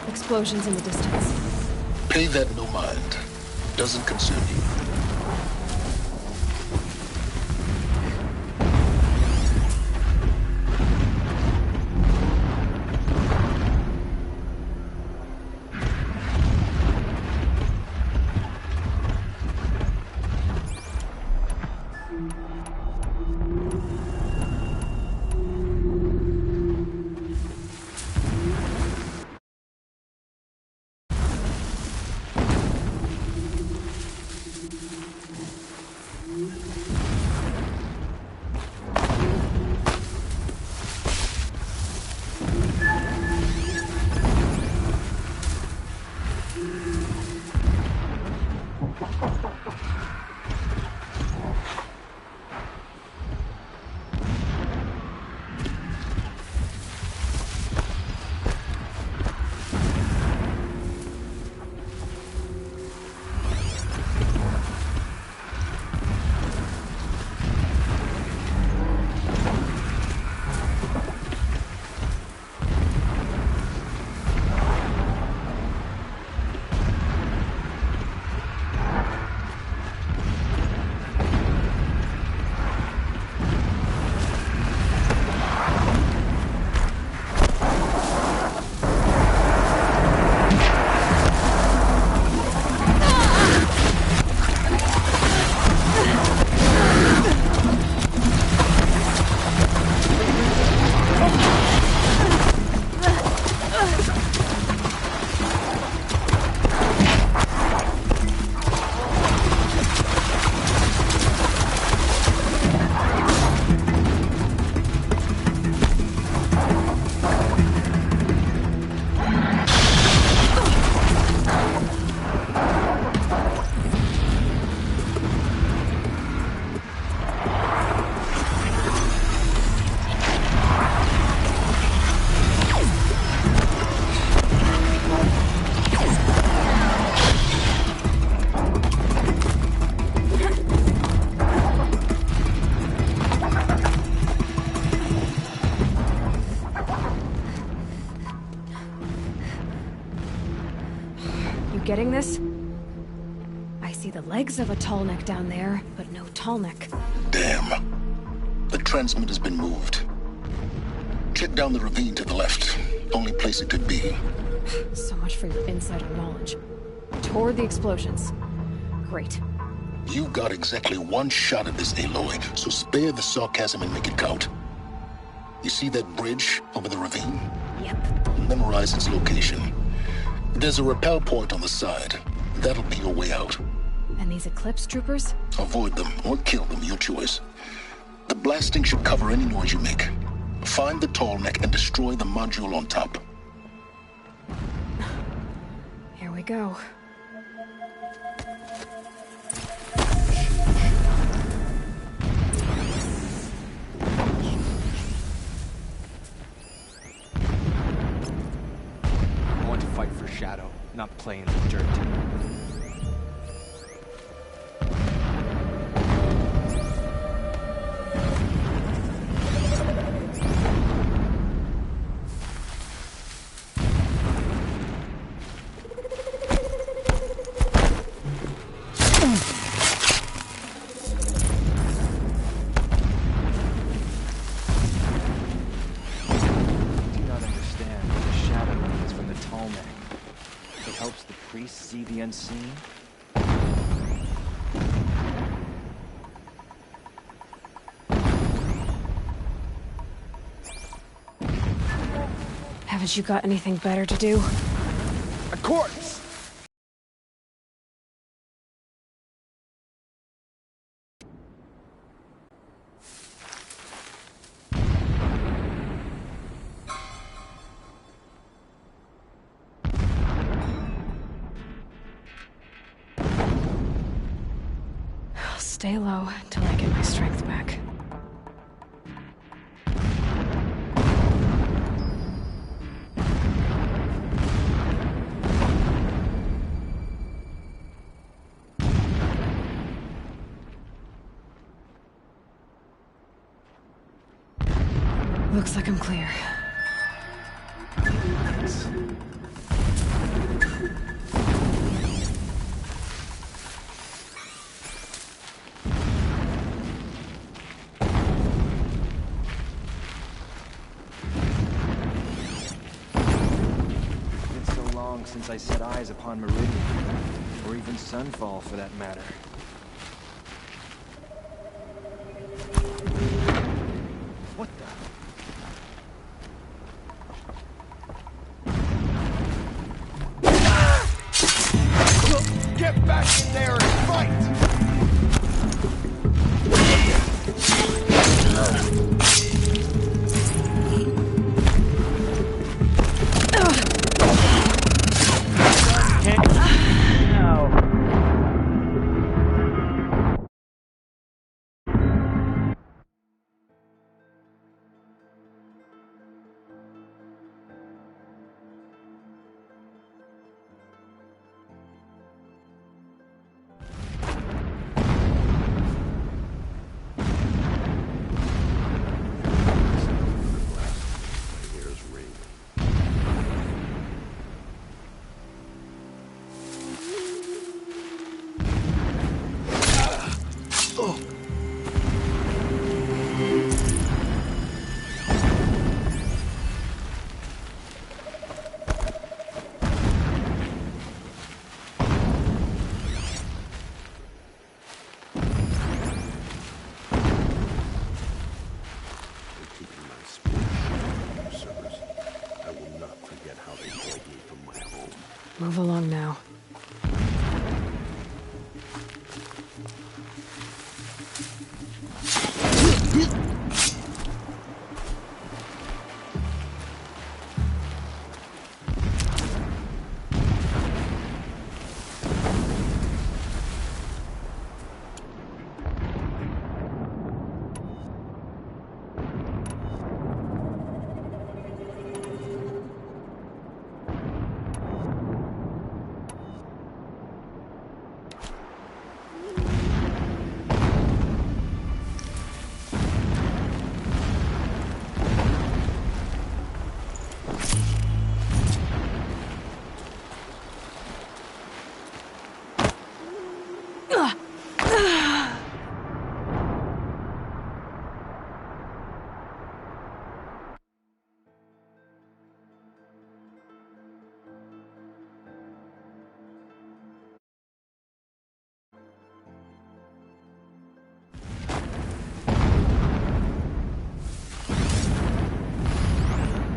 Explosions in the distance. Pay that no mind. Doesn't concern you. Getting this? I see the legs of a tall neck down there, but no tall neck. Damn. The transmitter's been moved. Check down the ravine to the left. Only place it could be. So much for your insider knowledge. Toward the explosions. Great. You got exactly one shot at this, Aloy, so spare the sarcasm and make it count. You see that bridge over the ravine? Yep. Memorize its location. There's a rappel point on the side. That'll be your way out. And these Eclipse troopers? Avoid them or kill them, your choice. The blasting should cover any noise you make. Find the tall neck and destroy the module on top. Here we go. Shadow, not play in the dirt. See the unseen? Haven't you got anything better to do? A corpse! Stay low until I get my strength back. Looks like I'm clear. Since I set eyes upon Meridian, or even Sunfall for that matter. What the? Get back in there and fight! Move along now.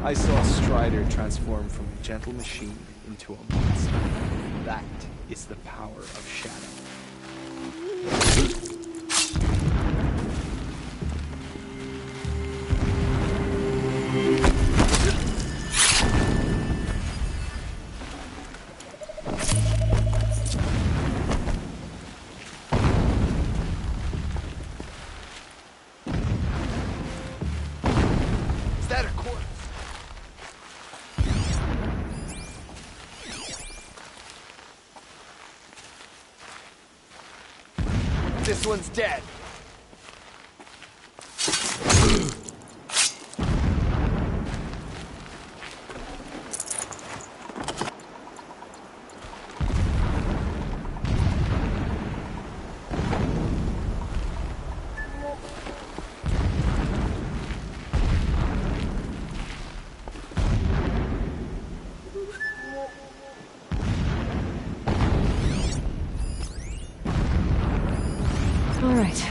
I saw Strider transform from a gentle machine into a monster. That is the power of Shadow. Is that a corpse? This one's dead. All right.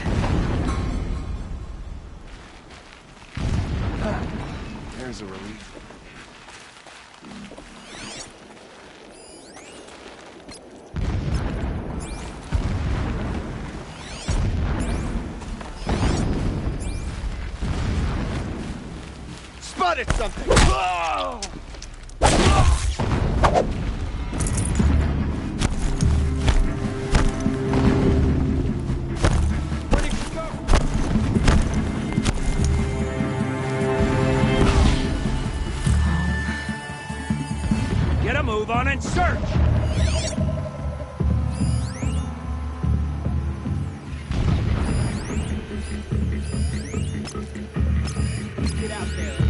There's a relief. Spotted something! Whoa! Move on and search! Get out there.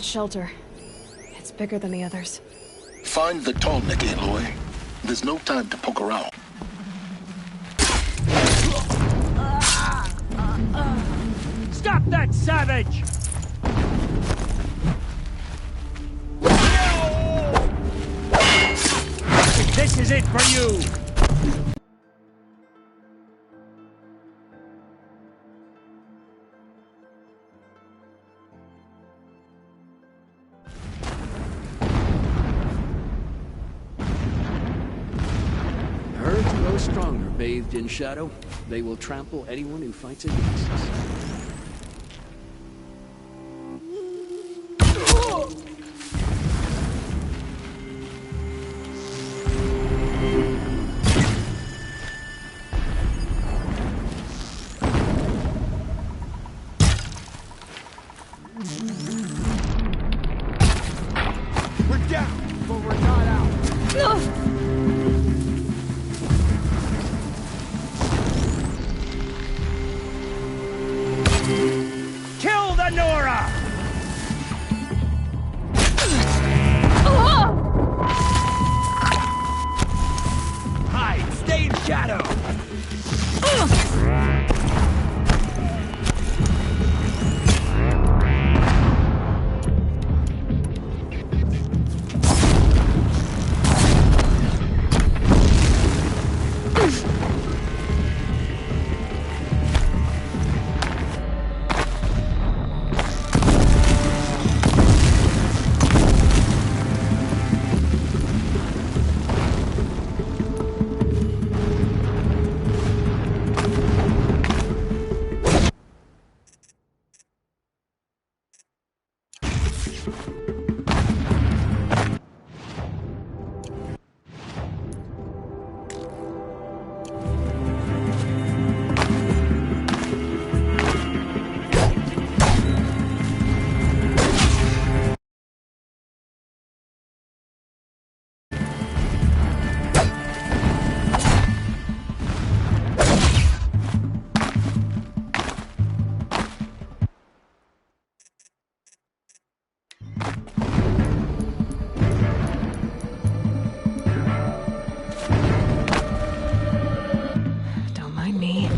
that shelter. It's bigger than the others. Find the tall neck, Aloy. There's no time to poke around. Stop that savage! This is it for you! Herds grow stronger bathed in shadow. They will trample anyone who fights against us. We're down, but we're not out. Kill the Nora! Hide! Stay in shadow! Don't mind me.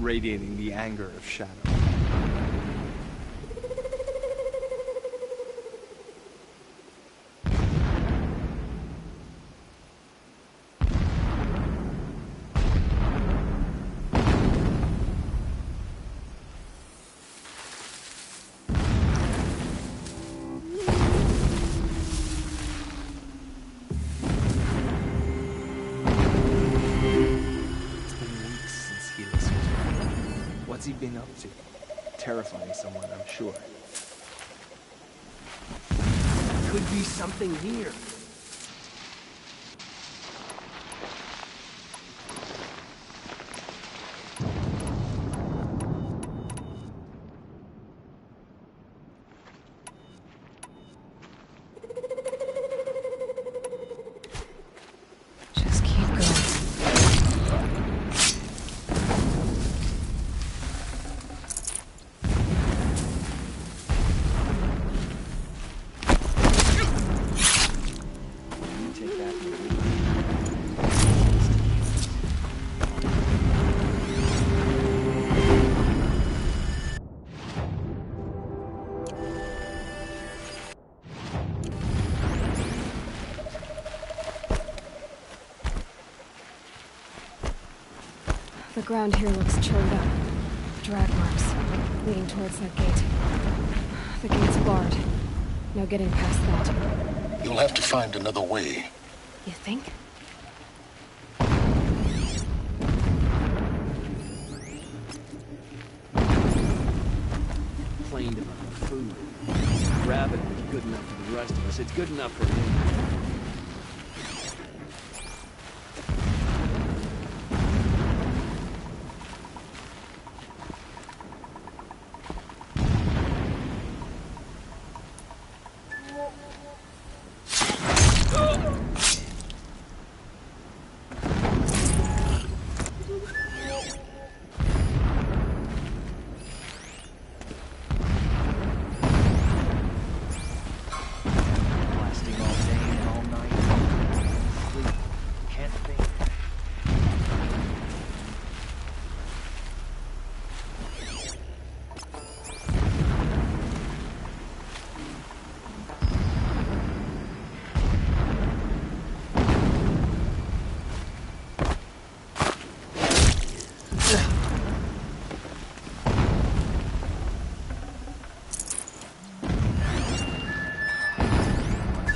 radiating the anger of Shadow. been up to? Terrifying someone, I'm sure. Could be something here. Just keep going. Take that. The ground here looks churned up. Drag marks, leading towards that gate. The gate's barred. No getting past that. You'll have to find another way. You think? Complained about the food. Rabbit was good enough for the rest of us. It's good enough for him. Blasting all day and all night. Sleep. Can't think.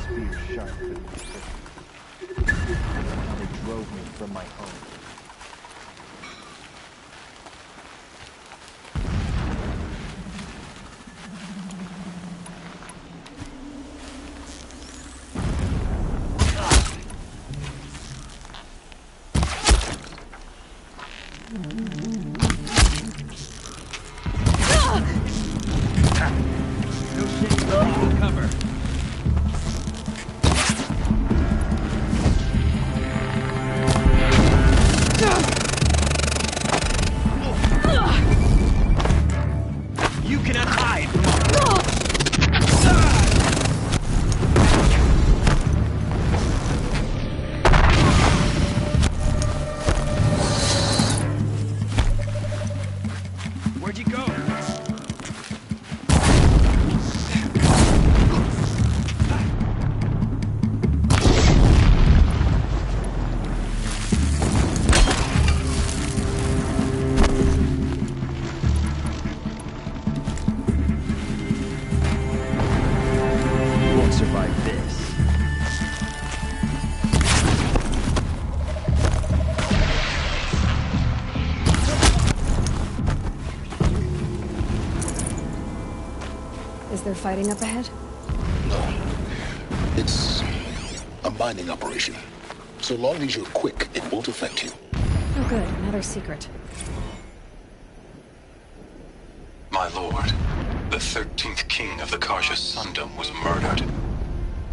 Spear sharp couldn't be hit. How they drove me from my home. No shit, cover. You cannot hide from Where'd you go? You won't survive this. Is there fighting up ahead? No. It's a mining operation. So long as you're quick, it won't affect you. Oh good, another secret. My lord, the 13th king of the Karja Sundom was murdered.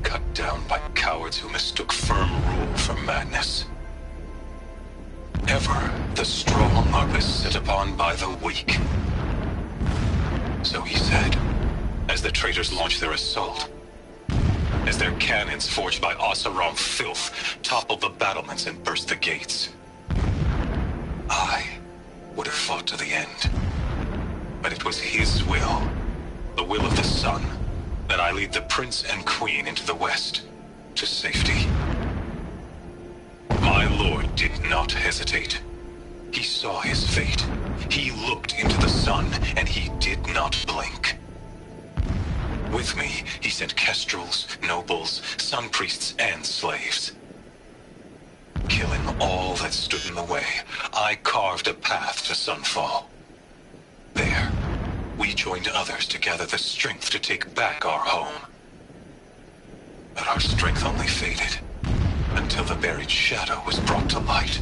Cut down by cowards who mistook firm rule for madness. Ever the strong are beset upon by the weak. So he said, as the traitors launched their assault. As their cannons forged by Oseram filth toppled the battlements and burst the gates. I would have fought to the end. But it was his will, the will of the sun, that I lead the prince and queen into the west, to safety. My lord did not hesitate. He saw his fate. He looked into the sun, and he did not blink. With me, he sent kestrels, nobles, sun priests, and slaves. Killing all that stood in the way, I carved a path to sunfall. There, we joined others to gather the strength to take back our home. But our strength only faded until the buried shadow was brought to light.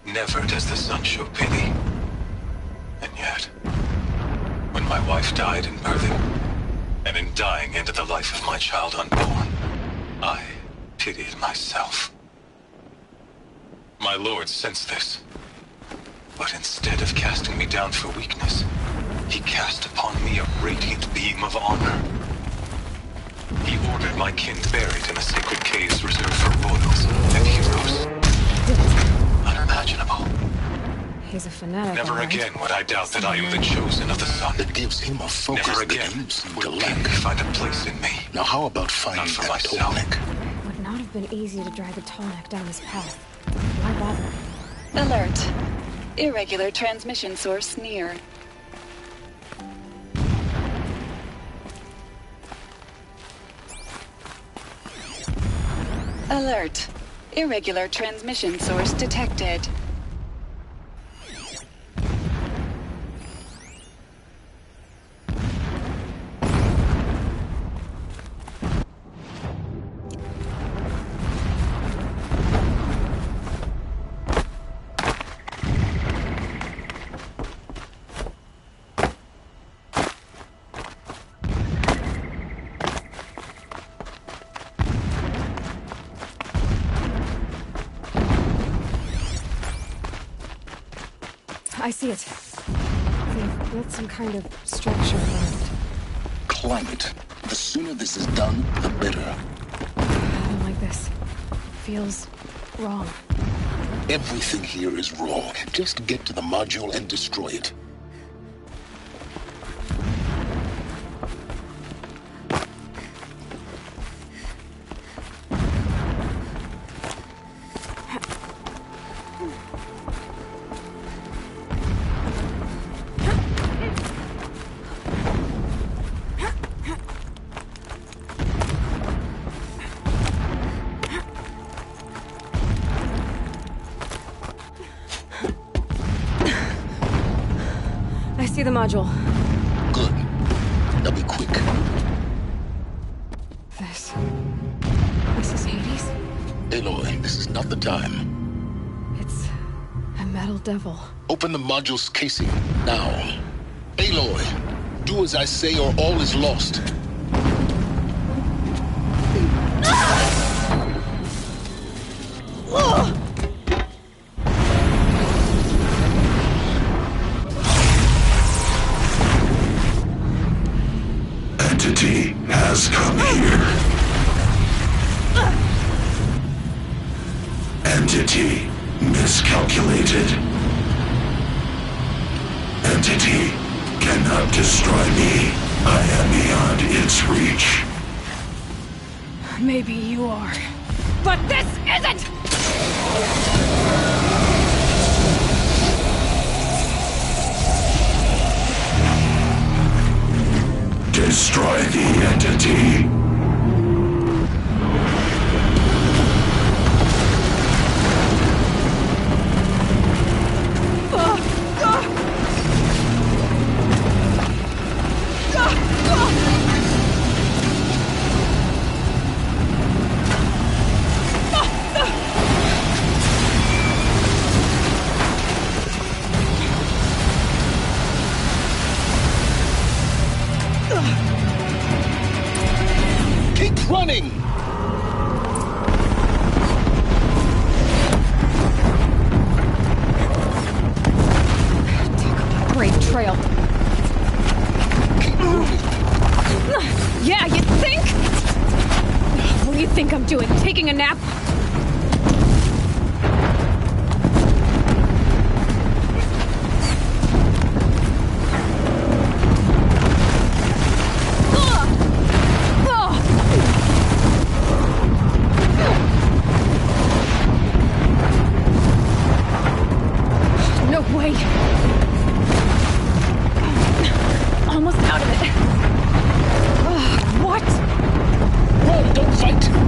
Never does the sun show pity. And yet, when my wife died in birthing, and in dying ended the life of my child unborn, I pitied myself. My lord sensed this, but instead of casting me down for weakness, he cast upon me a radiant beam of honor. He ordered my kin buried in the sacred caves reserved for royals and heroes. Unimaginable. He's a fanatic. Never again would I doubt that I am the chosen of the sun. It gives him a focus Never that again you seem would to pink lack. find a place in me. Now how about finding Not for that myself. Tolnek? It would not have been easy to drag a Tolnek down this path. Why bother? Alert. Irregular transmission source near. Alert. Irregular transmission source detected. I see it. They've built some kind of structure around it. Climb it. The sooner this is done, the better. I don't like this. Feels wrong. Everything here is wrong. Just get to the module and destroy it. I see the module. Good. Now be quick. This is Hades? Aloy, this is not the time. It's a metal devil. Open the module's casing, now. Aloy, do as I say or all is lost. Entity has come here. Entity miscalculated. Entity cannot destroy me. I am beyond its reach. Maybe you are. But this isn't! Destroy the entity. Keep running! Great trail. Keep moving. Yeah, you think? What do you think I'm doing? Taking a nap? No way. Almost out of it. What? Run, don't fight!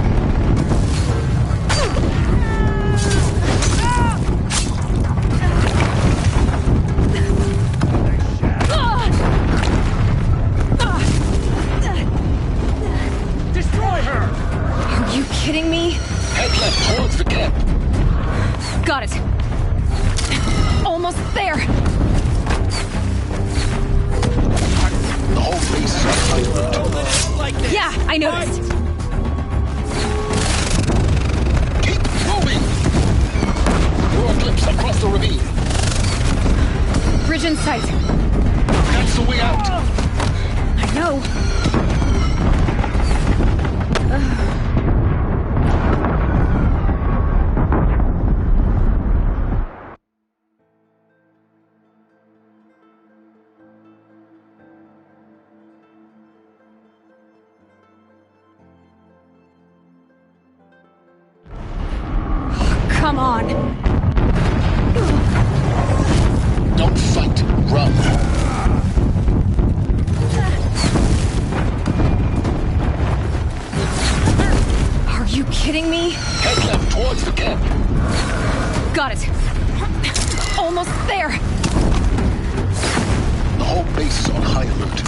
Head left towards the camp. Got it. Almost there. The whole base is on high alert. Yeah, I noticed. Keep moving. You're a glimpse across the ravine. Bridge in sight. That's the way out. I know. Come on. Don't fight. Run. Are you kidding me? Head left towards the camp. Got it. Almost there. The whole base is on high alert.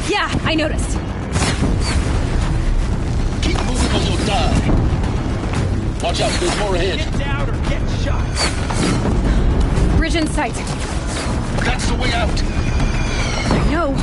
Yeah, I noticed. Keep moving or you'll die. Watch out, there's more ahead. Get down or get shot. Bridge in sight. That's the way out. I know.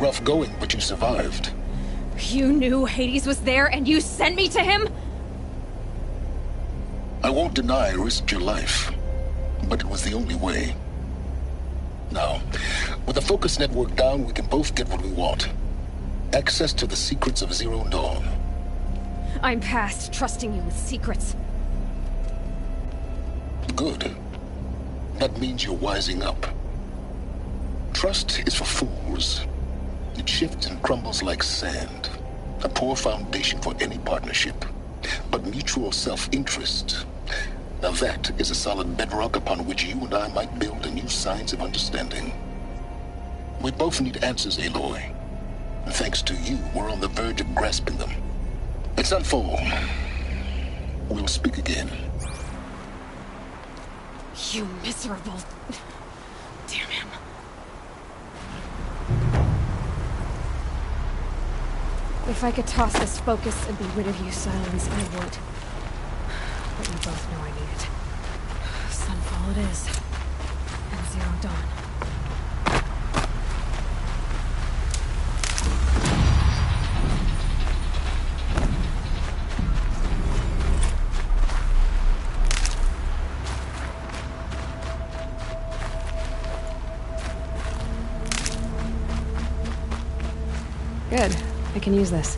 Rough going, but you survived. You knew Hades was there and you sent me to him? I won't deny I risked your life, but it was the only way. Now, with the focus network down, we can both get what we want. Access to the secrets of Zero Dawn. I'm past trusting you with secrets. Good. That means you're wising up. Trust is for fools. It shifts and crumbles like sand. A poor foundation for any partnership. But mutual self-interest, now that is a solid bedrock upon which you and I might build a new science of understanding. We both need answers, Aloy. And thanks to you, we're on the verge of grasping them. It's unfold. We'll speak again. You miserable... Damn him. If I could toss this focus and be rid of you, Silence, I would. But we both know I need it. Sunfall it is. And Zero Dawn. Good. I can use this.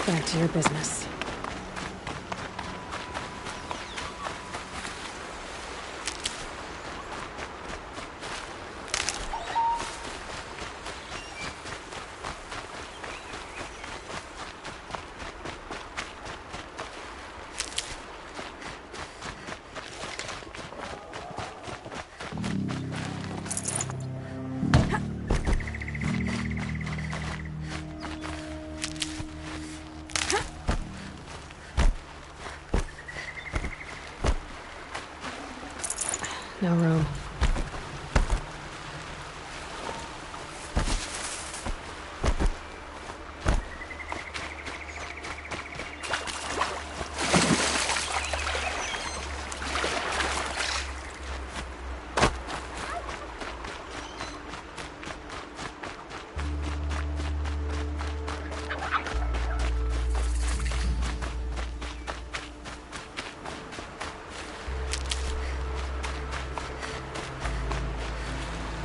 Back to your business. No room.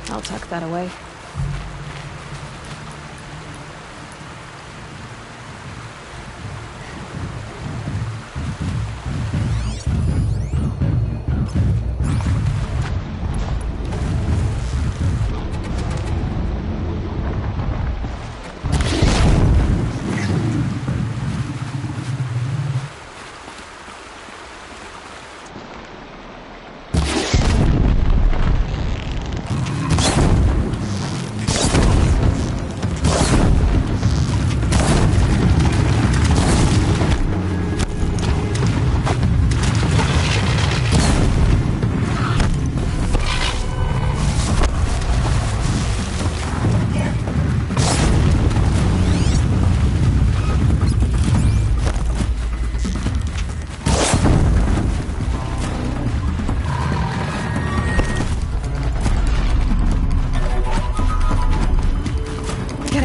I'll tuck that away.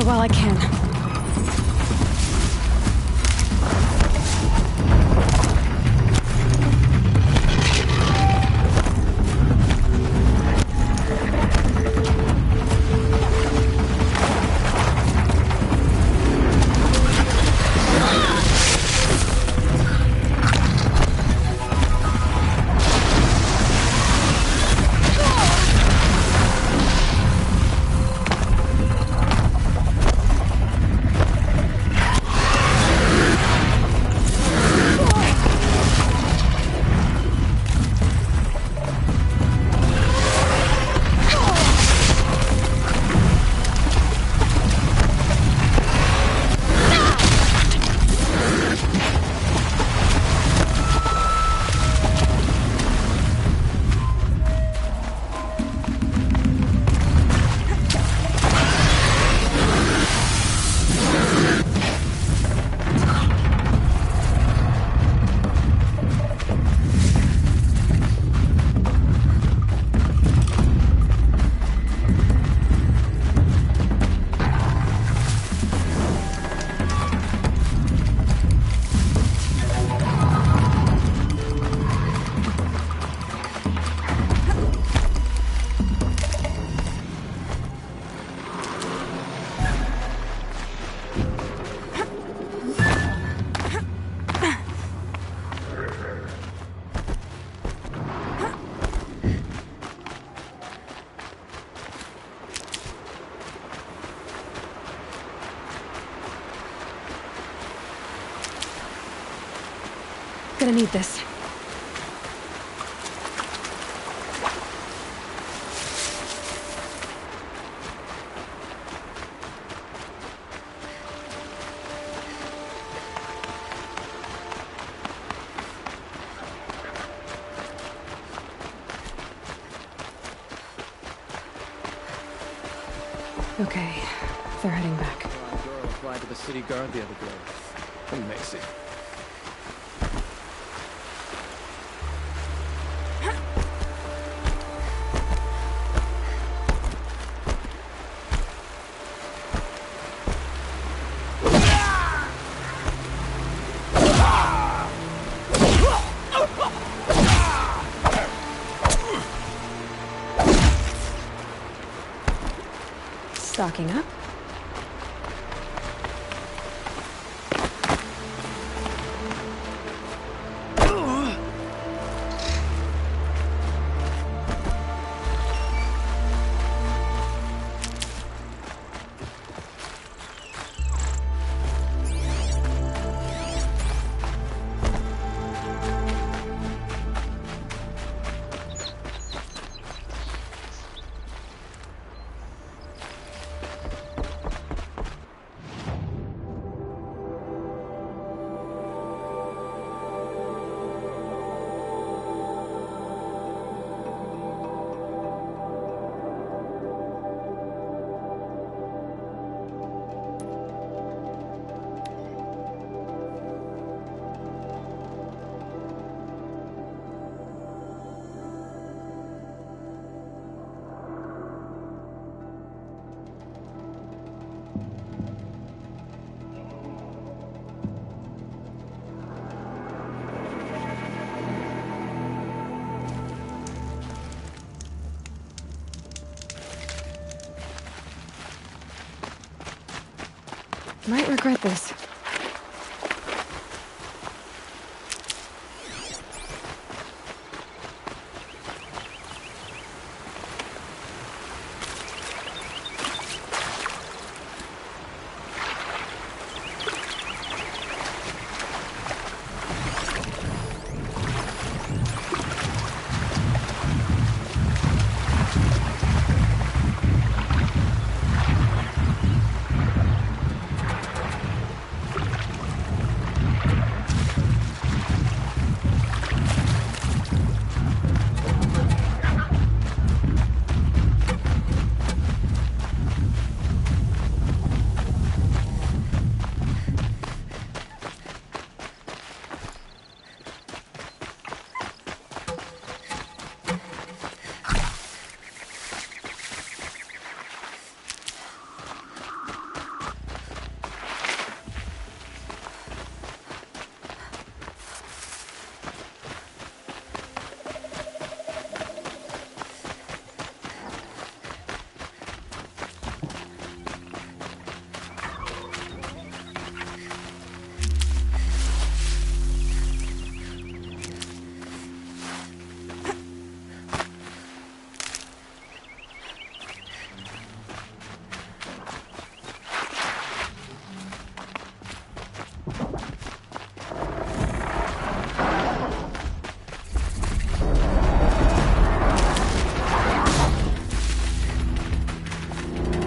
While I can. Gonna need this. Okay, they're heading back. Girl applied to the city guard the other day. Amazing. Stocking up. Might regret this.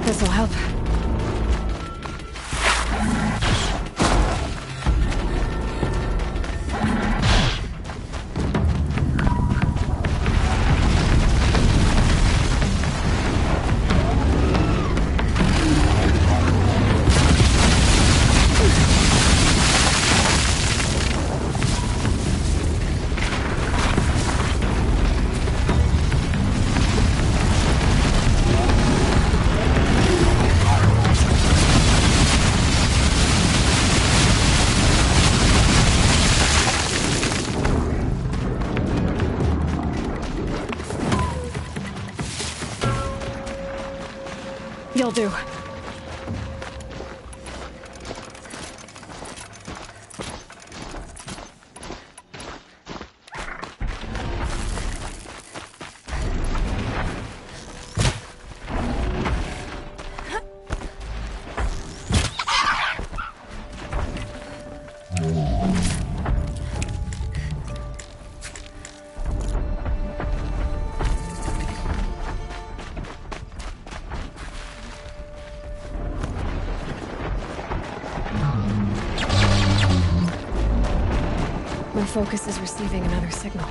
This'll help. You'll do. My focus is receiving another signal.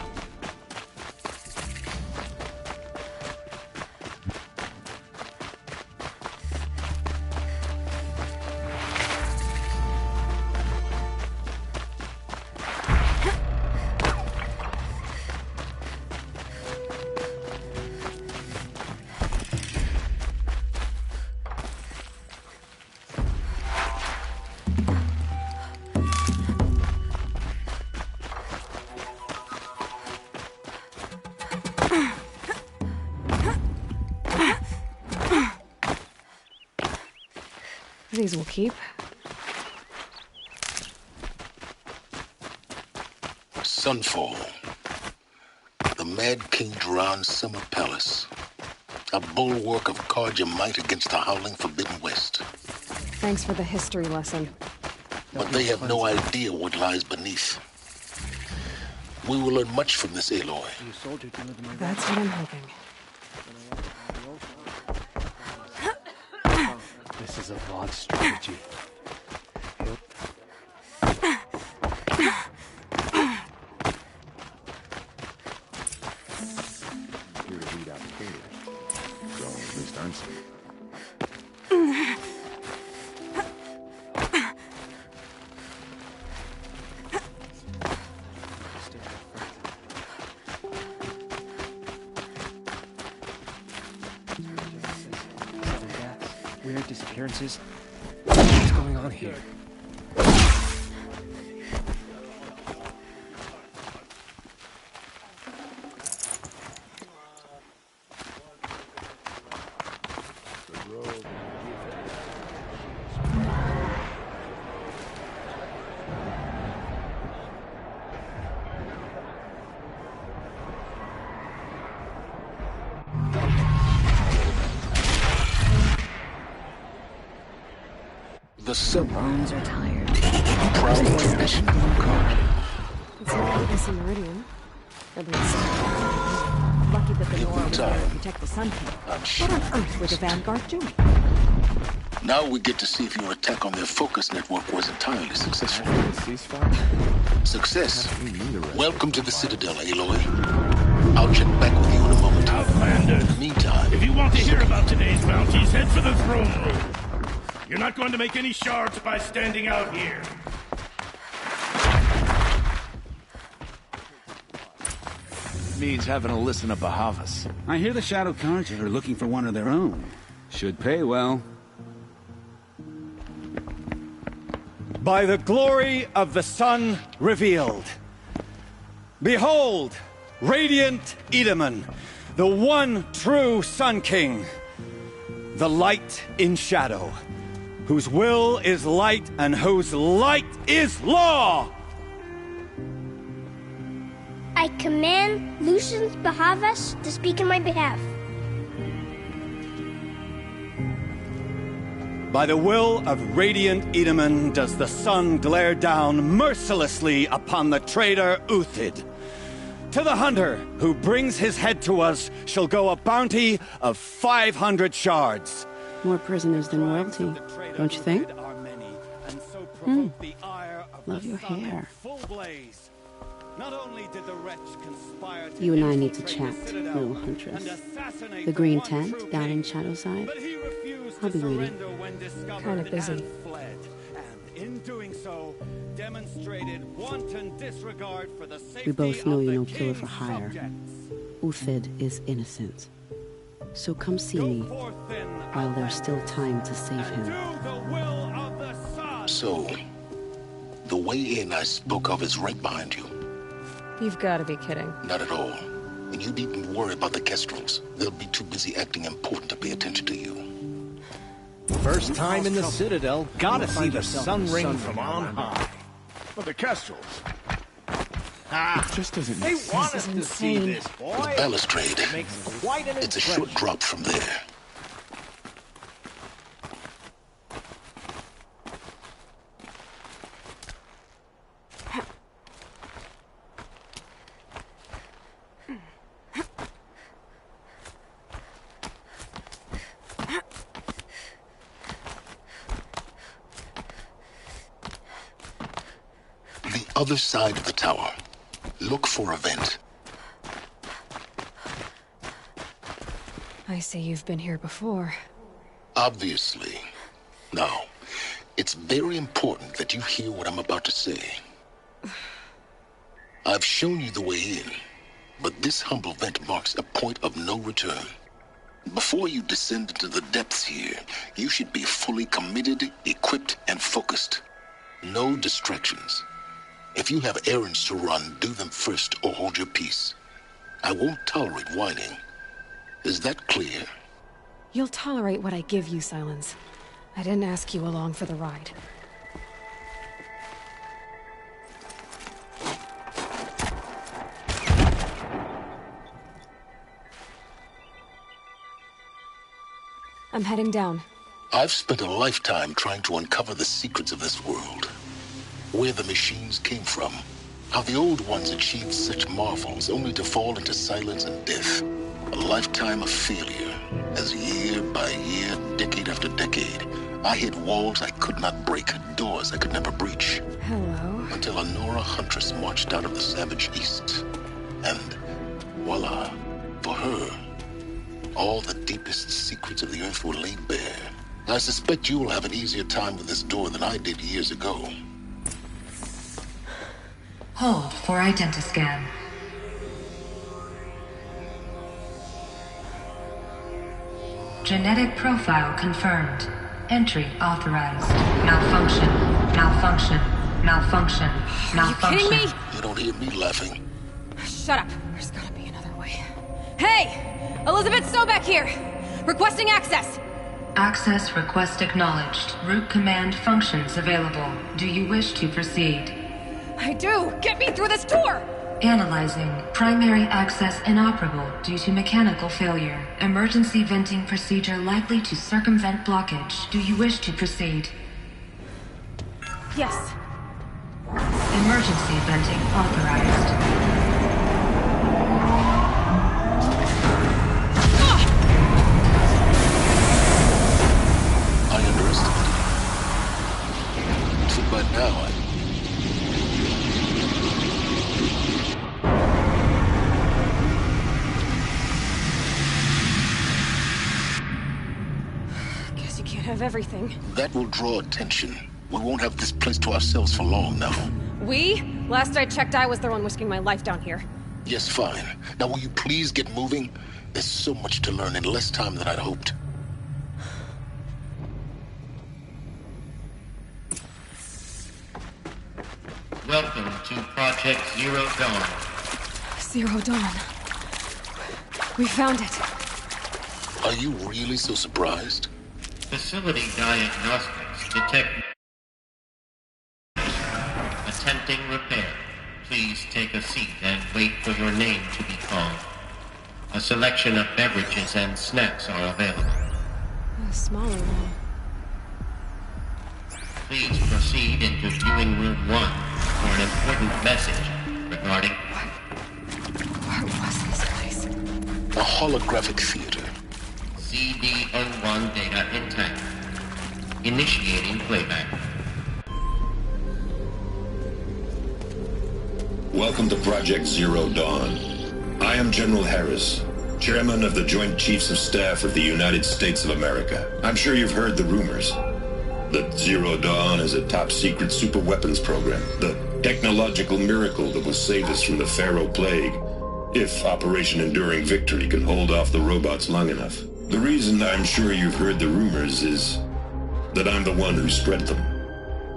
These will keep. Sunfall. The Mad King Duran's summer palace. A bulwark of Carja might against the howling Forbidden West. Thanks for the history lesson. But they have no idea what lies beneath. We will learn much from this Aloy. That's what I'm hoping. This is a Vought strategy. Here to lead out the data. Well, at least I'm saying. Weird disappearances. What's going on here? the sub. Bones are tired. Proud tradition card. It's not like this in Meridian. At least. Lucky that the Nora was there to protect the Sun King. What on earth were the Vanguard doing? Now we get to see if your attack on their focus network was entirely successful. Success. Welcome to the Citadel, Aloy. I'll check back with you in a moment. Outlanders. Meantime, if you want to hear about today's bounties, head for the throne room. You're not going to make any shards by standing out here. Means having to listen to Bahavas. I hear the Shadow Carja are looking for one of their own. Should pay well. By the glory of the sun revealed. Behold, radiant Edaman, the one true Sun King. The light in shadow, whose will is light and whose light is law! I command Lucius Bahavas to speak in my behalf. By the will of radiant Edaman does the sun glare down mercilessly upon the traitor Uthid. To the hunter who brings his head to us shall go a bounty of 500 shards. More prisoners than royalty, don't you think? Love your hair. You and I need to chat, little huntress. The green tent down in Shadowside. I'll be waiting. Kind of busy. We both know you're no killer for hire. Uthid is innocent. So come see me while there's still time to save him. So, the way in I spoke of is right behind you. You've got to be kidding. Not at all. And you needn't worry about the Kestrels. They'll be too busy acting important to pay attention to you. First time in the Citadel, gotta see the sun ring from on high. But the Kestrels. It just doesn't They want us to see this, boy. The balustrade. It makes quite an It's a short impression. drop from there. Other side of the tower. Look for a vent. I see you've been here before. Obviously. Now, it's very important that you hear what I'm about to say. I've shown you the way in, but this humble vent marks a point of no return. Before you descend into the depths here, you should be fully committed, equipped, and focused. No distractions. If you have errands to run, do them first or hold your peace. I won't tolerate whining. Is that clear? You'll tolerate what I give you, Silence. I didn't ask you along for the ride. I'm heading down. I've spent a lifetime trying to uncover the secrets of this world. Where the machines came from. How the old ones achieved such marvels only to fall into silence and death. A lifetime of failure. As year by year, decade after decade, I hit walls I could not break, doors I could never breach. Hello. Until a Nora huntress marched out of the savage east. And voila, for her, all the deepest secrets of the earth were laid bare. I suspect you will have an easier time with this door than I did years ago. Hold for identiscan. Genetic profile confirmed. Entry authorized. Malfunction. Malfunction. Malfunction. Malfunction. Are you kidding me? You don't hear me laughing. Shut up. There's gotta be another way. Hey! Elizabeth Sobek here! Requesting access! Access request acknowledged. Root command functions available. Do you wish to proceed? I do! Get me through this door! Analyzing. Primary access inoperable due to mechanical failure. Emergency venting procedure likely to circumvent blockage. Do you wish to proceed? Yes. Emergency venting authorized. I underestimated you. So by now, Guess you can't have everything. that will draw attention. We won't have this place to ourselves for long now. We? Last I checked, I was the one risking my life down here. Yes, fine. Now will you please get moving? There's so much to learn in less time than I'd hoped. Welcome to Project Zero Dawn. Zero Dawn. We found it. Are you really so surprised? Facility diagnostics detect attempting repair. Please take a seat and wait for your name to be called. A selection of beverages and snacks are available. A smaller one. Please proceed into viewing room 1 for an important message regarding... What was this place? A holographic theater. CD01 data intact. Initiating playback. Welcome to Project Zero Dawn. I am General Harris, Chairman of the Joint Chiefs of Staff of the United States of America. I'm sure you've heard the rumors that Zero Dawn is a top-secret superweapons program, the technological miracle that will save us from the Pharaoh Plague, if Operation Enduring Victory can hold off the robots long enough. The reason I'm sure you've heard the rumors is that I'm the one who spread them,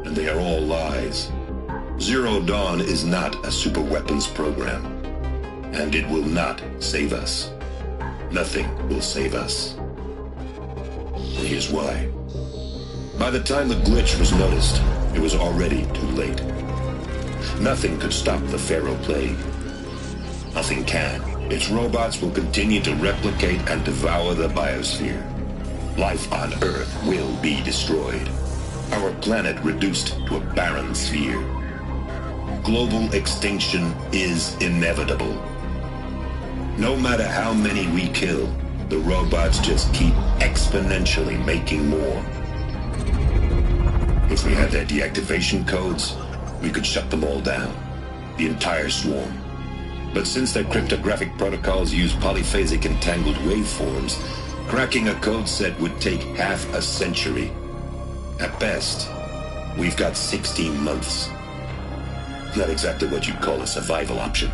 and they are all lies. Zero Dawn is not a superweapons program, and it will not save us. Nothing will save us. And here's why. By the time the glitch was noticed, it was already too late. Nothing could stop the Pharaoh Plague. Nothing can. Its robots will continue to replicate and devour the biosphere. Life on Earth will be destroyed. Our planet reduced to a barren sphere. Global extinction is inevitable. No matter how many we kill, the robots just keep exponentially making more. If we had their deactivation codes, we could shut them all down. The entire swarm. But since their cryptographic protocols use polyphasic entangled waveforms, cracking a code set would take half a century. At best, we've got 16 months. Not exactly what you'd call a survival option.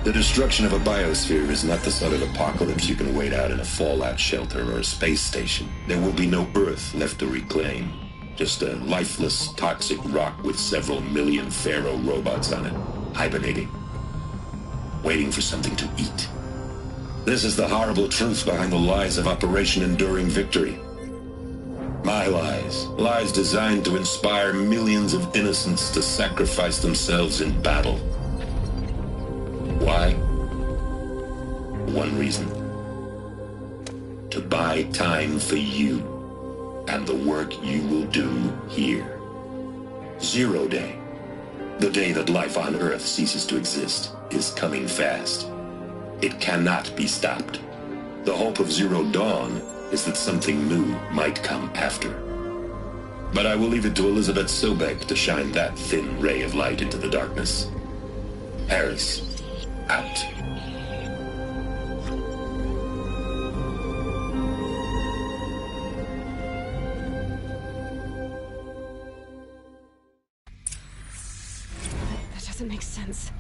The destruction of a biosphere is not the sort of apocalypse you can wait out in a fallout shelter or a space station. There will be no Earth left to reclaim. Just a lifeless, toxic rock with several million Pharaoh robots on it, hibernating. Waiting for something to eat. This is the horrible truth behind the lies of Operation Enduring Victory. My lies. Lies designed to inspire millions of innocents to sacrifice themselves in battle. Why? One reason. To buy time for you and the work you will do here. Zero Day. The day that life on Earth ceases to exist is coming fast. It cannot be stopped. The hope of Zero Dawn is that something new might come after. But I will leave it to Elizabeth Sobek to shine that thin ray of light into the darkness. Harris, out. That doesn't make sense.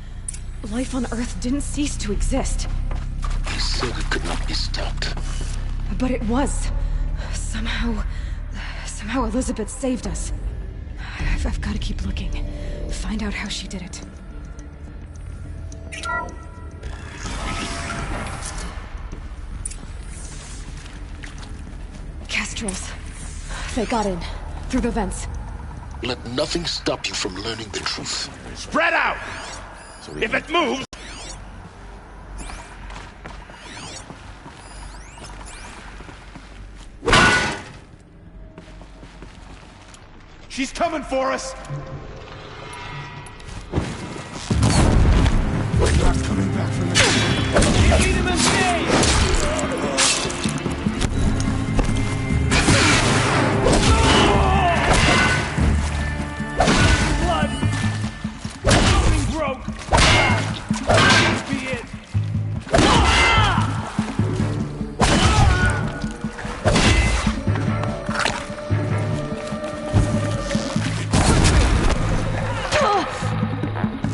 Life on Earth didn't cease to exist. He said it could not be stopped. But it was. Somehow Elizabeth saved us. I've got to keep looking. Find out how she did it. Kestrels. They got in. Through the vents. Let nothing stop you from learning the truth. Spread out! If it moves... She's coming for us! Not coming back from the... Lead him escape! Blood! Something broke! Must be it!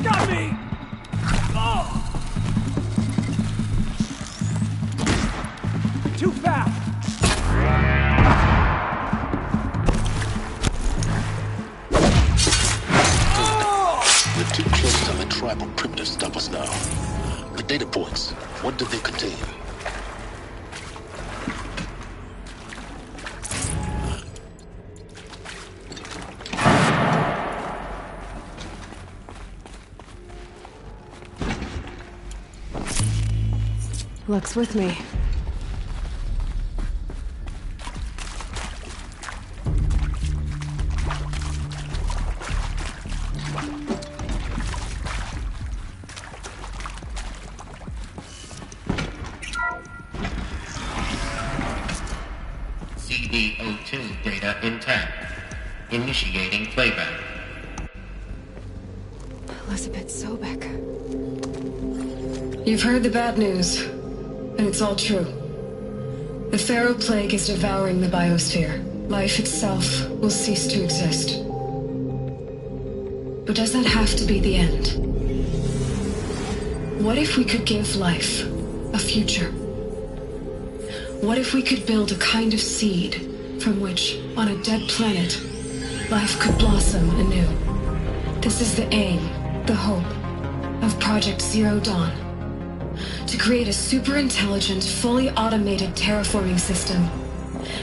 Got me! Too fast! We're too close to the tribal primitive to stop us now. The data points, what do they contain? Luck's with me. CD02 data intact. Initiating playback. Elizabeth Sobek. You've heard the bad news, and it's all true. The Pharaoh Plague is devouring the biosphere. Life itself will cease to exist. But does that have to be the end? What if we could give life a future? What if we could build a kind of seed from which, on a dead planet, life could blossom anew? This is the aim, the hope, of Project Zero Dawn. To create a super-intelligent, fully automated terraforming system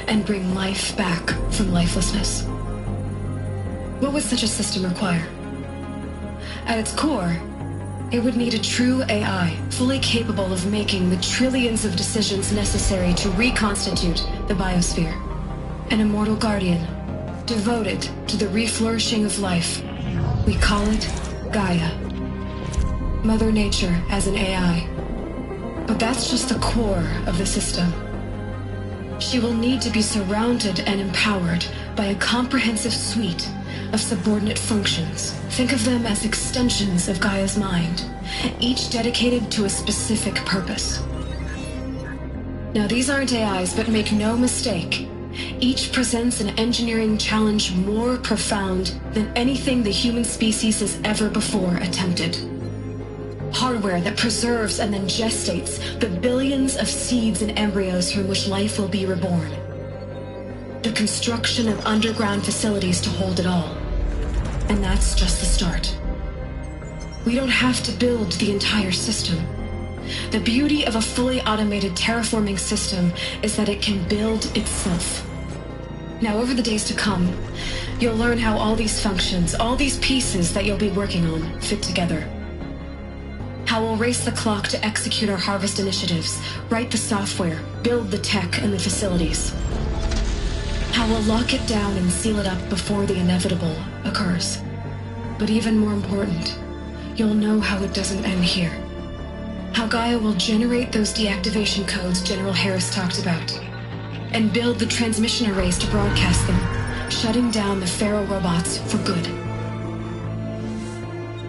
and bring life back from lifelessness. What would such a system require? At its core, it would need a true AI, fully capable of making the trillions of decisions necessary to reconstitute the biosphere. An immortal guardian, devoted to the reflourishing of life. We call it Gaia. Mother Nature as an AI. But that's just the core of the system. She will need to be surrounded and empowered by a comprehensive suite of subordinate functions. Think of them as extensions of Gaia's mind, each dedicated to a specific purpose. Now, these aren't AIs, but make no mistake, each presents an engineering challenge more profound than anything the human species has ever before attempted. Hardware that preserves and then gestates the billions of seeds and embryos from which life will be reborn. The construction of underground facilities to hold it all. And that's just the start. We don't have to build the entire system. The beauty of a fully automated terraforming system is that it can build itself. Now, over the days to come, you'll learn how all these functions, all these pieces that you'll be working on, fit together. How we'll race the clock to execute our harvest initiatives, write the software, build the tech and the facilities. How we'll lock it down and seal it up before the inevitable occurs. But even more important, you'll know how it doesn't end here. How Gaia will generate those deactivation codes General Harris talked about, and build the transmission arrays to broadcast them, shutting down the Pharaoh robots for good.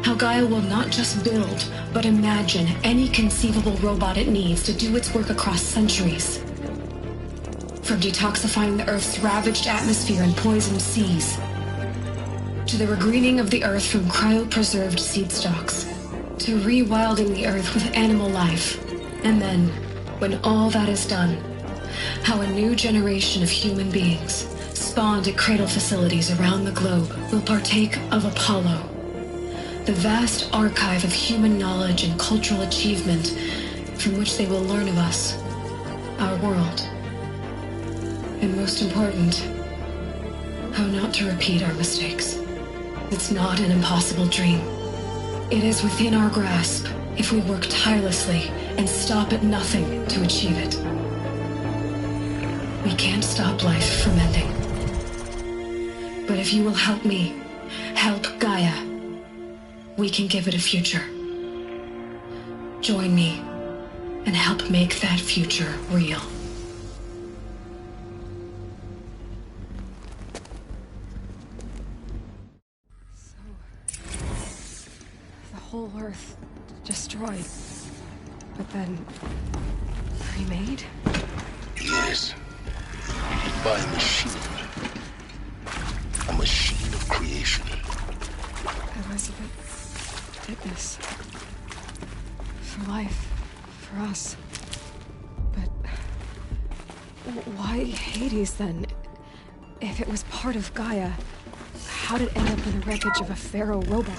How Gaia will not just build, but imagine any conceivable robot it needs to do its work across centuries. From detoxifying the Earth's ravaged atmosphere and poisoned seas, to the regreening of the Earth from cryopreserved seed stalks, to rewilding the Earth with animal life. And then, when all that is done, how a new generation of human beings, spawned at cradle facilities around the globe, will partake of Apollo, the vast archive of human knowledge and cultural achievement from which they will learn of us, our world. And most important, how not to repeat our mistakes. It's not an impossible dream. It is within our grasp if we work tirelessly and stop at nothing to achieve it. We can't stop life from ending. But if if you will help me, help Gaia, we can give it a future. Join me and help make that future real. The whole Earth destroyed, but then remade? Yes. By a machine. A machine of creation. Elizabeth did this. For life. For us. But why Hades then? If it was part of Gaia, how did it end up in the wreckage of a pharaoh robot?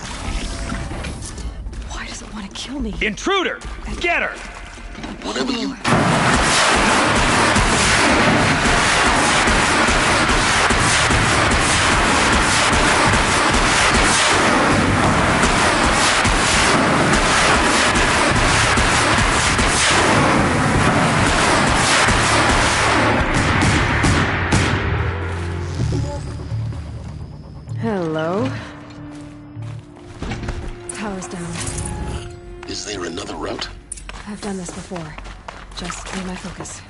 Why does it want to kill me? Intruder! Get her! Whatever you... Hello? Tower's down. Is there another route? I've done this before. Just be my focus.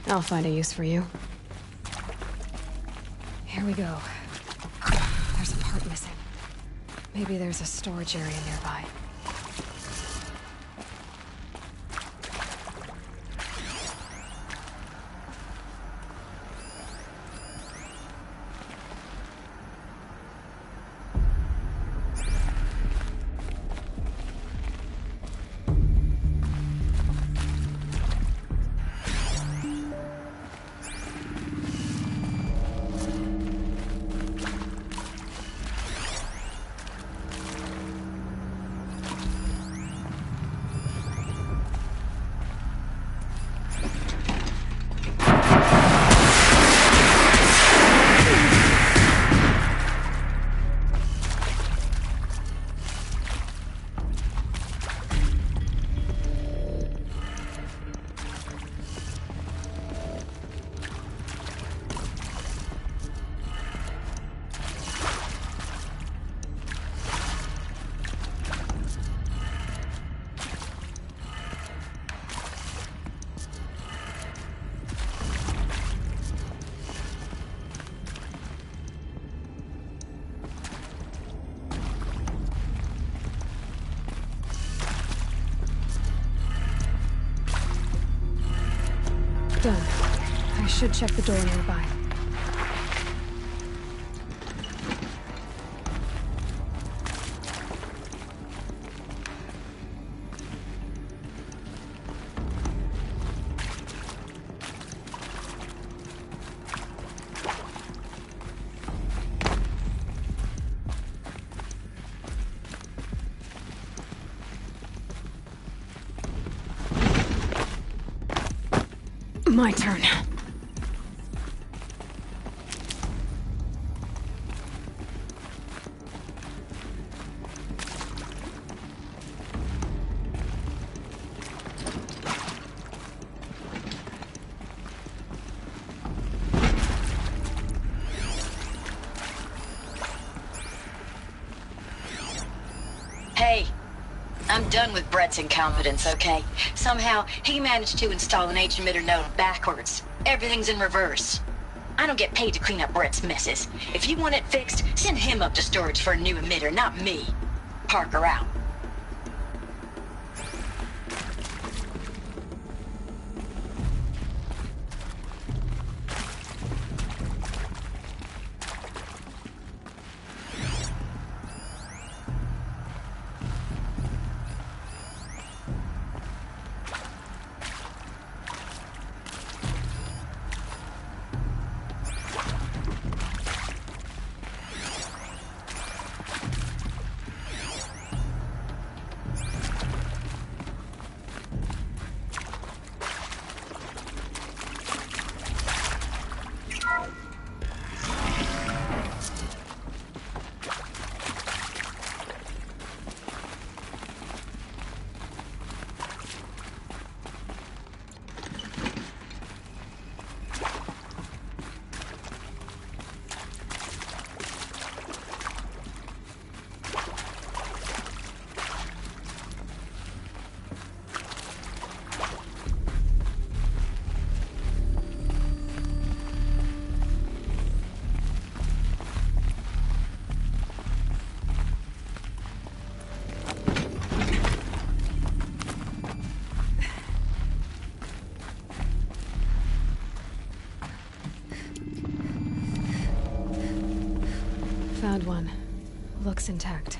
I'll find a use for you. Here we go. There's a part missing. Maybe there's a storage area nearby. Done. I should check the door nearby. My turn. Hey, I'm done with Brett's incompetence, okay? Somehow, he managed to install an H-emitter node backwards. Everything's in reverse. I don't get paid to clean up Brett's messes. If you want it fixed, send him up to storage for a new emitter, not me. Parker out. Found one. Looks intact.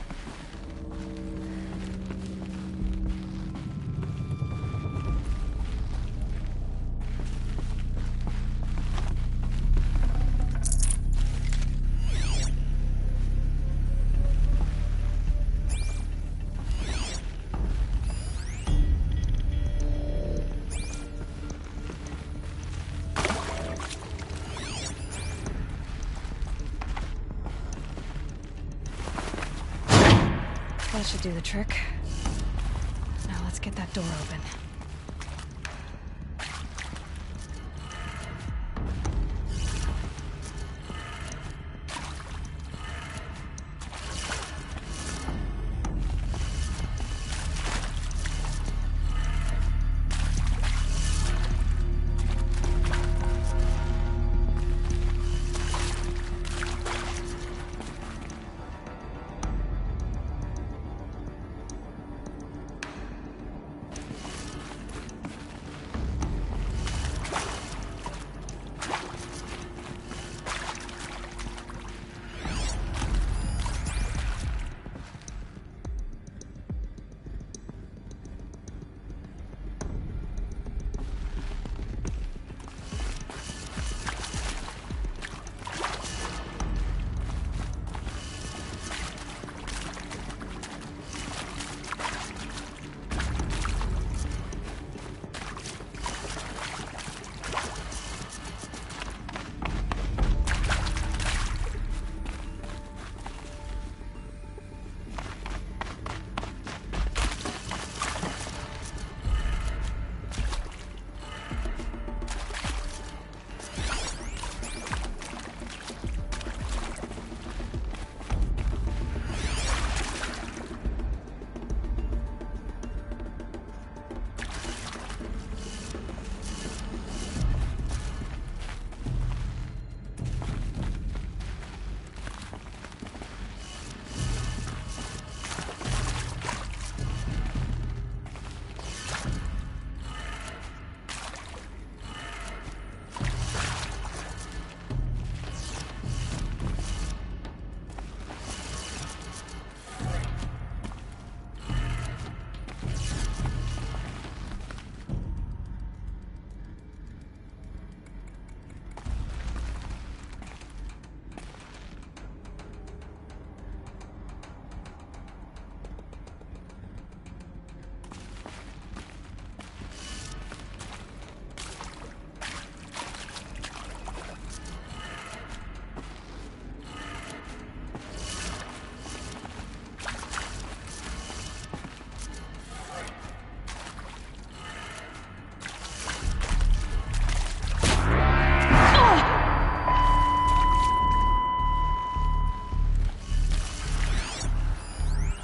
That should do the trick. Now let's get that door open.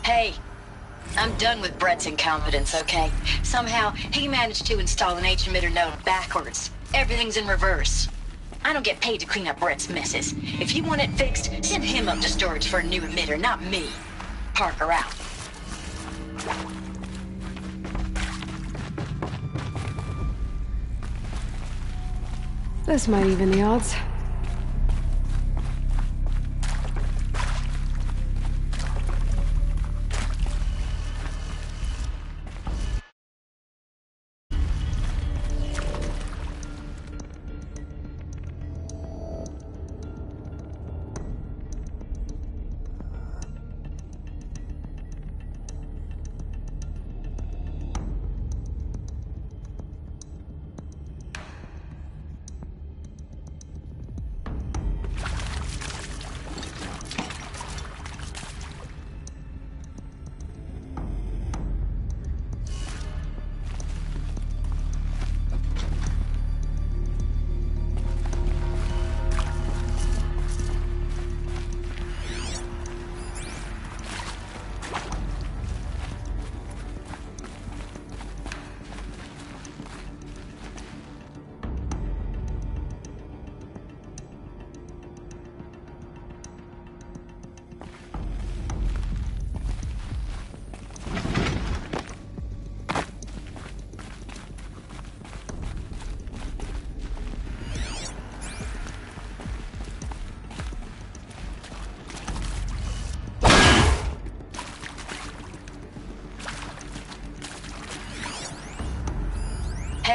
Hey, I'm done with Brett's incompetence, okay? Somehow, he managed to install an H-emitter node backwards. Everything's in reverse. I don't get paid to clean up Brett's messes. If you want it fixed, send him up to storage for a new emitter, not me. Parker out. This might even the odds.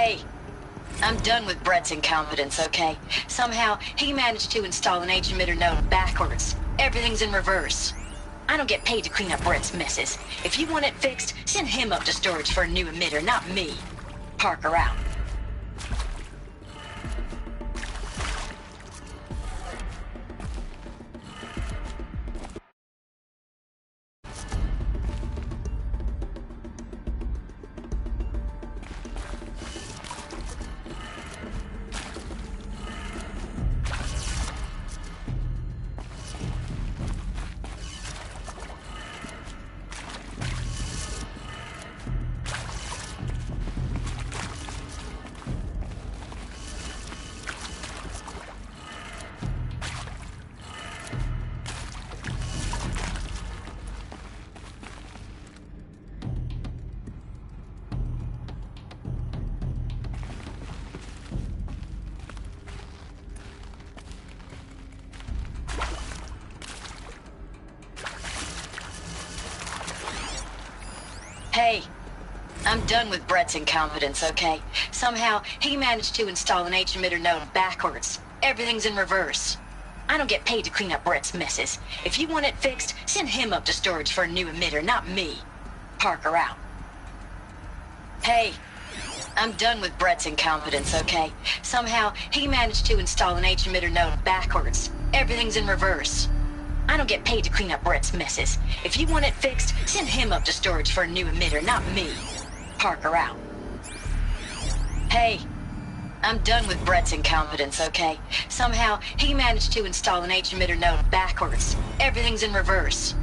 Hey, I'm done with Brett's incompetence, okay? Somehow, he managed to install an H-emitter node backwards. Everything's in reverse. I don't get paid to clean up Brett's messes. If you want it fixed, send him up to storage for a new emitter, not me. Parker out. Hey, I'm done with Brett's incompetence, okay? Somehow, he managed to install an H-emitter node backwards. Everything's in reverse. I don't get paid to clean up Brett's messes. If you want it fixed, send him up to storage for a new emitter, not me. Parker out. Hey, I'm done with Brett's incompetence, okay? Somehow, he managed to install an H-emitter node backwards. Everything's in reverse. I don't get paid to clean up Brett's messes. If you want it fixed, send him up to storage for a new emitter, not me. Parker out. Hey, I'm done with Brett's incompetence, okay? Somehow, he managed to install an H-emitter node backwards. Everything's in reverse.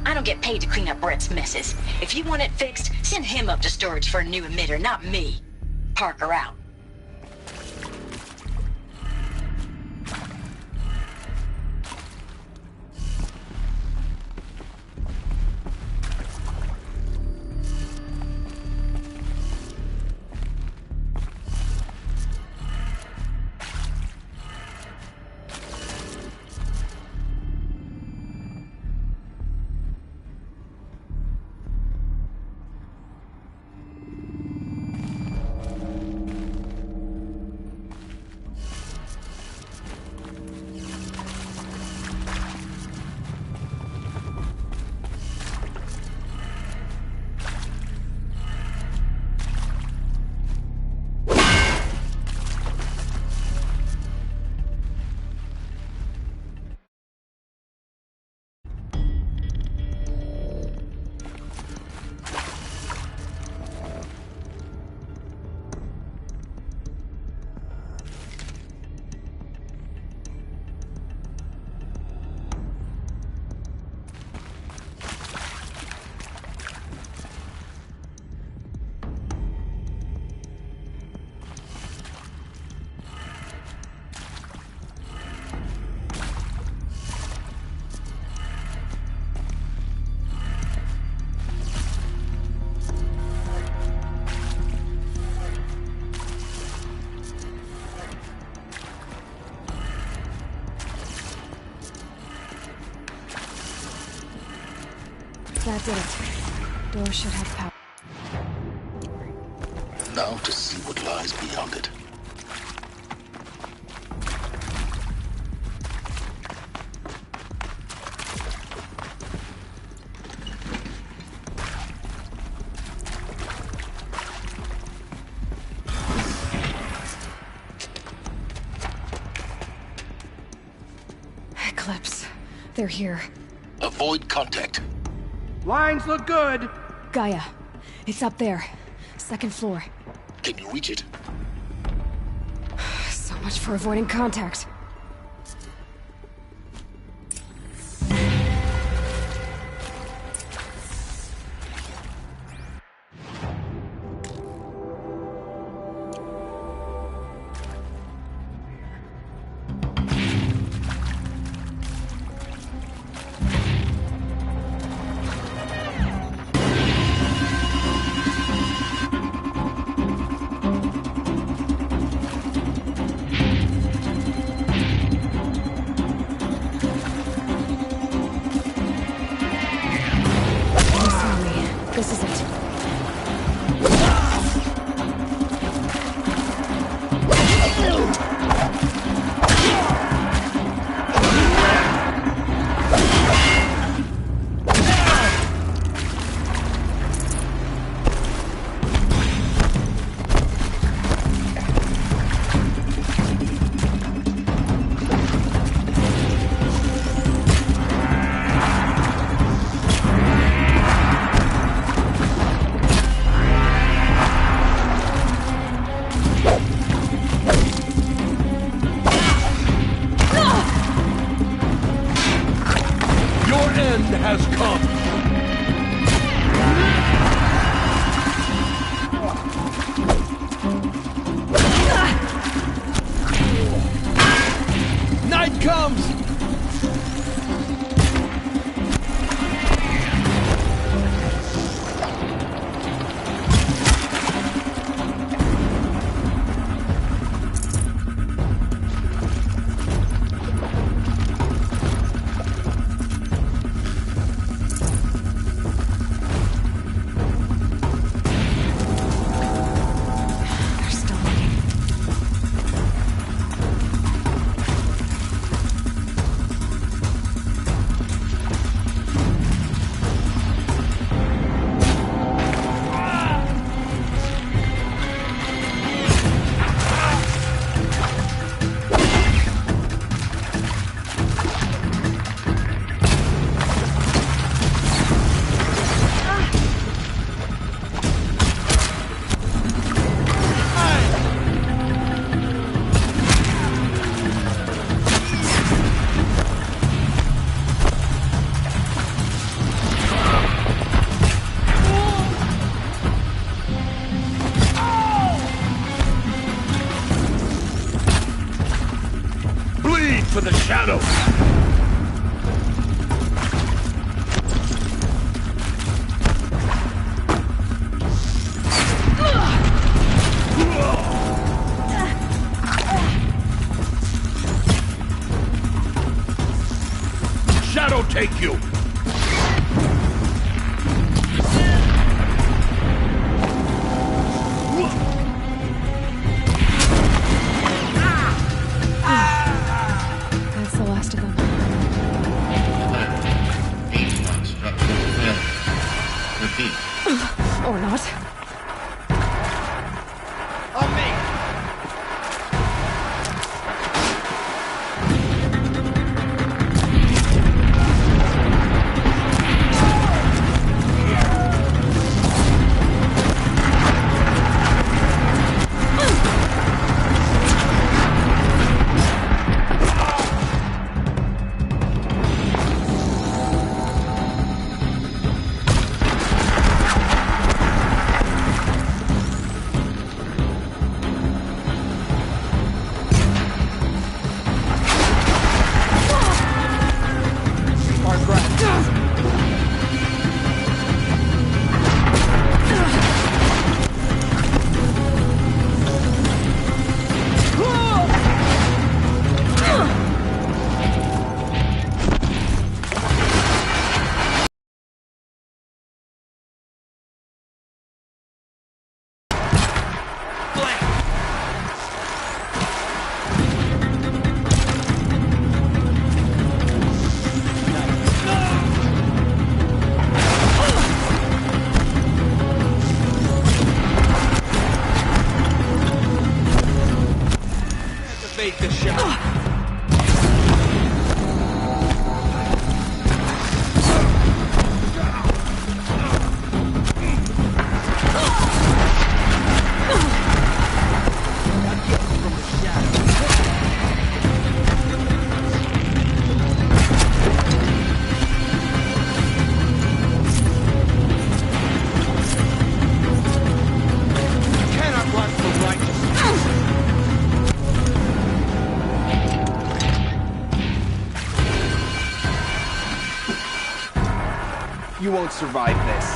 I don't get paid to clean up Brett's messes. If you want it fixed, send him up to storage for a new emitter, not me. Parker out. That did it. Door should have power. Now to see what lies beyond it. Eclipse. They're here. Avoid contact. Lines look good. Gaia. It's up there. Second floor. Can you reach it? So much for avoiding contact. for the shadows! Shadow take you! That's the last of them. Repeat. Or not. On me! You won't survive this.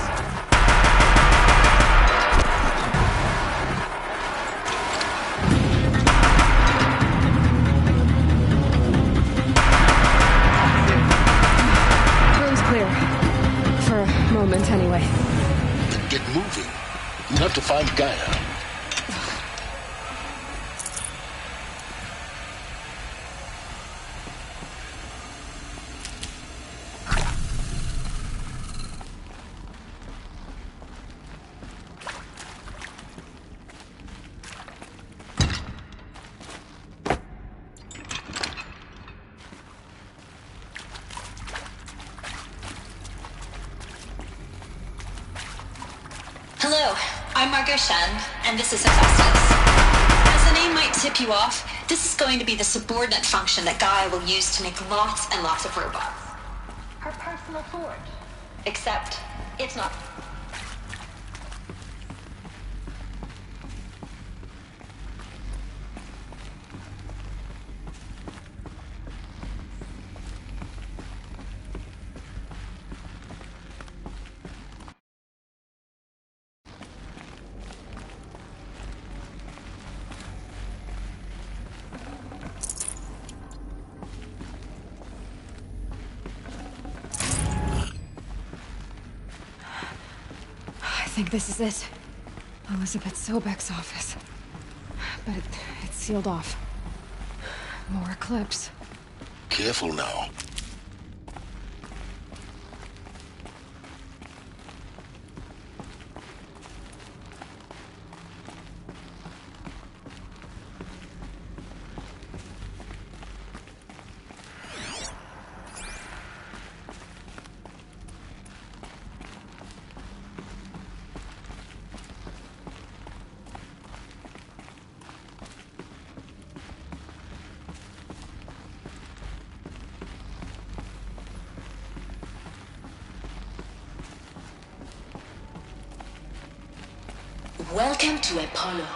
Room's clear. For a moment, anyway. Then get moving. You have to find Gaia. Hello, I'm Margot Shen, and this is Hephaestus. As the name might tip you off, this is going to be the subordinate function that Gaia will use to make lots and lots of robots. Her personal forge. Except, it's not. I think this is it. Elizabeth Sobek's office. But it's sealed off. More Eclipse. Careful now. Welcome to Apollo.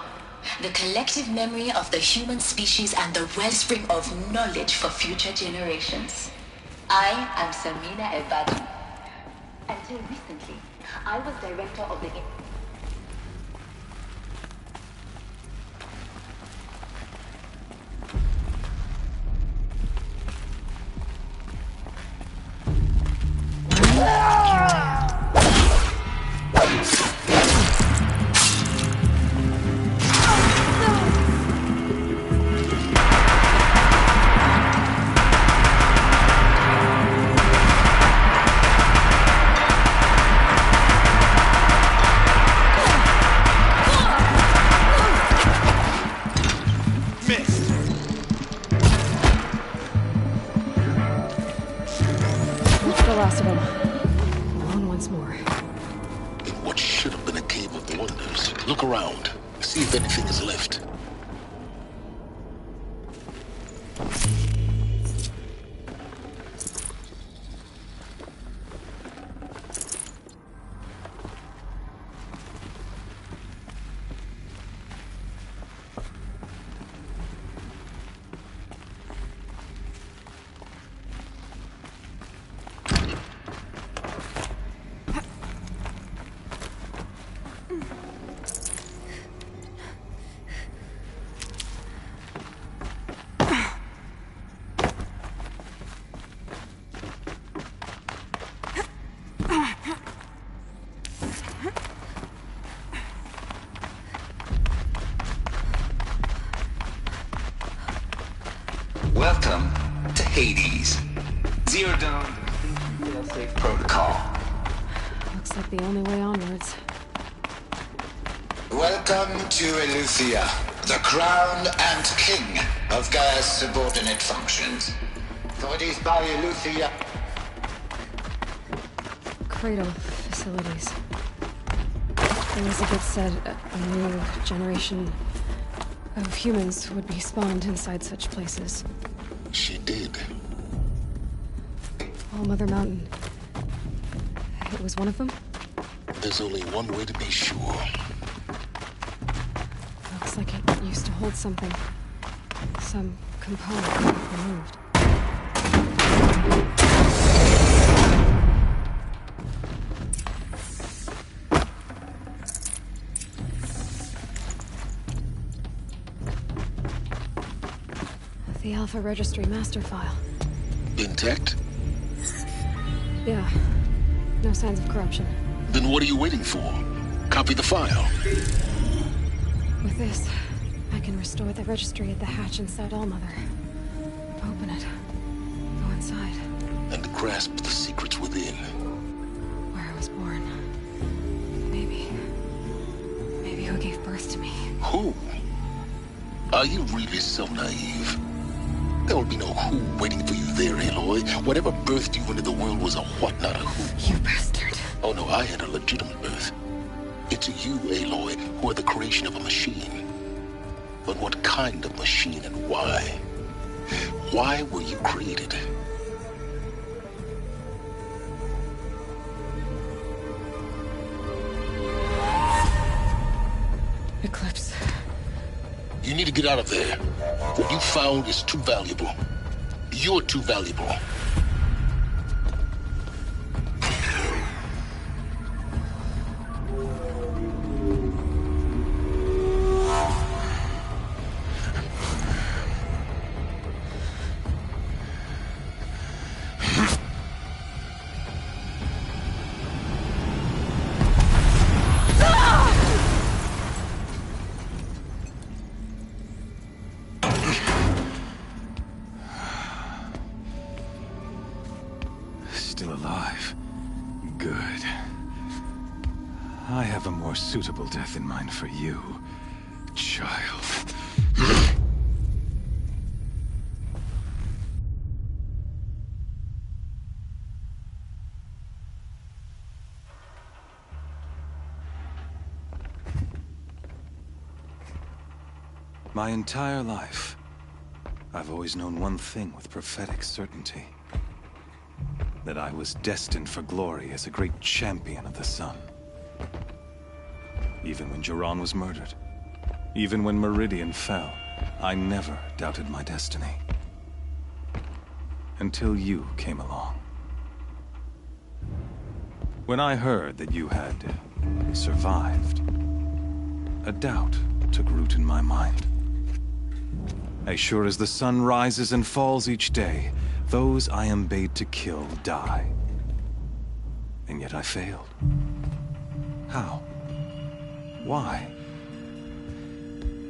the collective memory of the human species and the wellspring of knowledge for future generations. I am Samina Ebadu. Until recently, I was director of the... Welcome to Hades. Zero Dawn, fail-safe protocol. Looks like the only way onwards. Welcome to Eleuthia, the crown and king of Gaia's subordinate functions. For it is by Eleuthia... Cradle facilities. Elizabeth said a new generation of humans would be spawned inside such places. She did. All Mother Mountain. It was one of them? There's only one way to be sure. Looks like it used to hold something. Some component removed. The Alpha Registry master file. Intact? Yeah. No signs of corruption. Then what are you waiting for? Copy the file. With this, I can restore the registry at the hatch inside Allmother. Open it. Go inside. And grasp the secrets within. Where I was born. Maybe who gave birth to me. Who? Are you really so naive? There will be no who waiting for you there, Aloy. Whatever birthed you into the world was a what, not a who. You bastard. Oh no, I had a legitimate birth. It's you, Aloy, who are the creation of a machine. But what kind of machine and why? Why were you created? Eclipse. You need to get out of there. What you found is too valuable. You're too valuable. Still alive. Good. I have a more suitable death in mind for you, child. My entire life, I've always known one thing with prophetic certainty. That I was destined for glory as a great champion of the sun. Even when Jiran was murdered, Even when Meridian fell, I never doubted my destiny. Until you came along. When I heard that you had survived, a doubt took root in my mind. As sure as the sun rises and falls each day, those I am bade to kill die. And yet I failed. How? Why?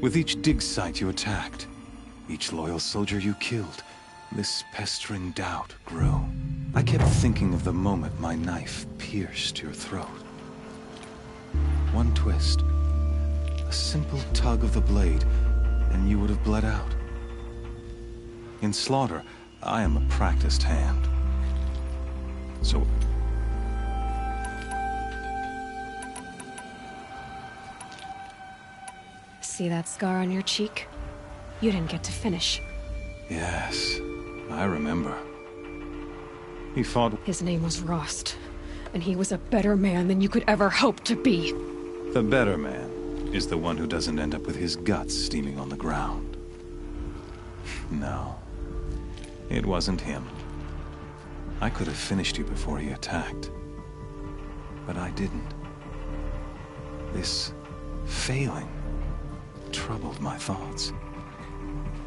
With each dig site you attacked, each loyal soldier you killed, this pestering doubt grew. I kept thinking of the moment my knife pierced your throat. One twist, a simple tug of the blade, and you would have bled out. In slaughter, I am a practiced hand. So... See that scar on your cheek? You didn't get to finish. Yes, I remember. He fought... His name was Rost, and he was a better man than you could ever hope to be. The better man is the one who doesn't end up with his guts steaming on the ground. No, it wasn't him. I could have finished you before he attacked. But I didn't. This failing troubled my thoughts,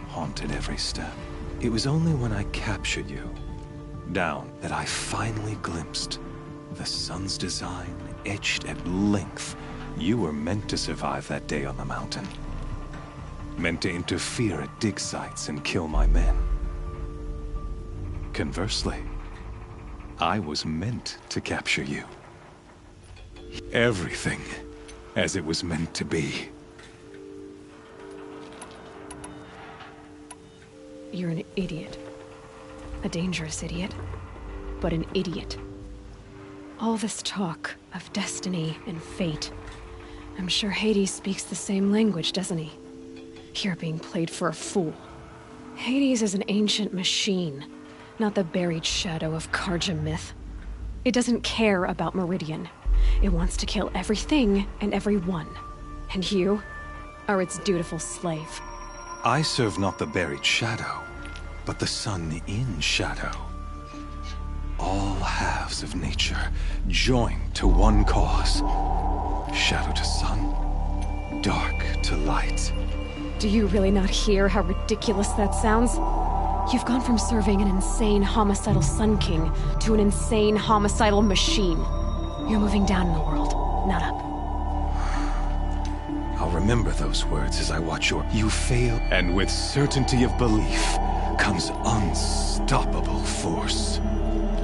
haunted every step. It was only when I captured you, down, that I finally glimpsed the sun's design etched at length. You were meant to survive that day on the mountain. Meant to interfere at dig sites and kill my men. Conversely, I was meant to capture you. Everything as it was meant to be. You're an idiot. A dangerous idiot, but an idiot. All this talk of destiny and fate. I'm sure Hades speaks the same language, doesn't he? You're being played for a fool. Hades is an ancient machine, not the buried shadow of Karja myth. It doesn't care about Meridian. It wants to kill everything and everyone. And you are its dutiful slave. I serve not the buried shadow, but the sun in shadow. All halves of nature joined to one cause. Shadow to sun, dark to light. Do you really not hear how ridiculous that sounds? You've gone from serving an insane homicidal Sun King to an insane homicidal machine. You're moving down in the world, not up. I'll remember those words as I watch you fail, and with certainty of belief comes unstoppable force.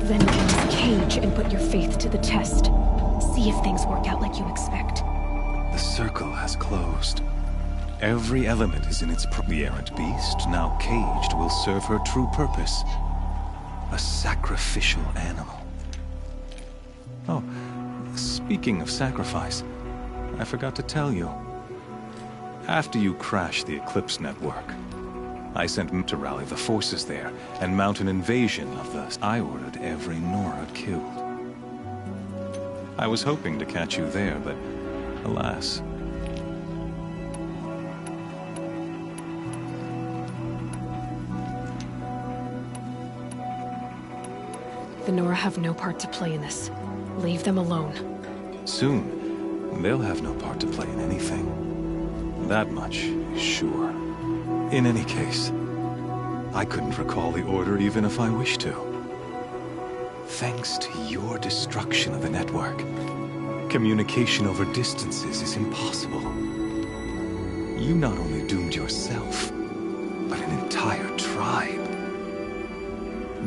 Then get this cage and put your faith to the test. See if things work out like you expect. The circle has closed. Every element is in its the errant beast, now caged, will serve her true purpose. A sacrificial animal. Oh, speaking of sacrifice, I forgot to tell you. After you crashed the Eclipse network, I sent him to rally the forces there and mount an invasion of the... I ordered every Nora killed. I was hoping to catch you there, but alas... The Nora have no part to play in this. Leave them alone. Soon, they'll have no part to play in anything. That much is sure. In any case, I couldn't recall the order even if I wished to. Thanks to your destruction of the network, communication over distances is impossible. You not only doomed yourself, but an entire tribe.